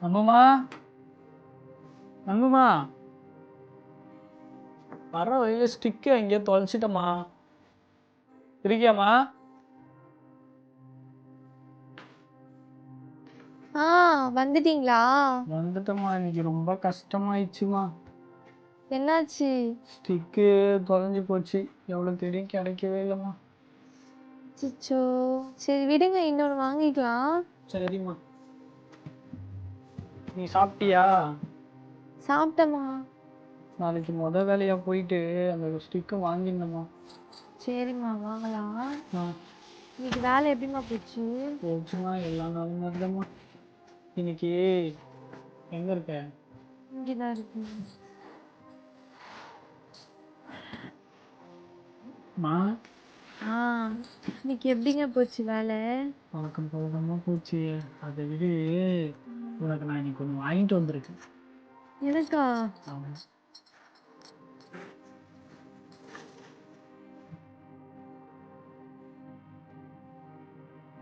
அம்மாமா அம்மாமா வர வழியில ஸ்டிக்கு எங்கேயோ தொலைச்சிட்டம்மா. இருக்கியாம்மா? ஆ வந்துட்டீங்களா? வந்துட்டம்மா. இன்னைக்கு ரொம்ப கஷ்டமாயிடுச்சுமா. என்னாச்சு? ஸ்டிக்கு தொலைஞ்சு போச்சு. எவ்வளோ தேடி கிடைக்கவே இல்லைம்மா. அச்சச்சோ! சரி விடுங்க, இன்னொன்னு வாங்கிக்கலாம். சரிம்மா. நீ சாப்பிட்டியா? சாப்பிட்டேம்மா. நாளைக்கு வேலையா போயிட்டு அந்த ஸ்டிக்கை வாங்கிடணுமா. சரிம்மா வாங்கலாம். ஆ இன்னைக்கு வேலை எப்படிம்மா போச்சு? போச்சுமா. எல்லா நாளும் இருந்தம்மா. இன்னைக்கு எங்க இருக்க? இங்கேதான் இருக்கு. மா ஆ இன்னைக்கு எப்படிங்க போச்சு வேலை? வணக்கம் போதமா போச்சு. அதை விட உனக்கு நான் இன்னைக்கு ஒன்று வாங்கிட்டு வந்திருக்கேன். எனக்கா? ஆமாம்.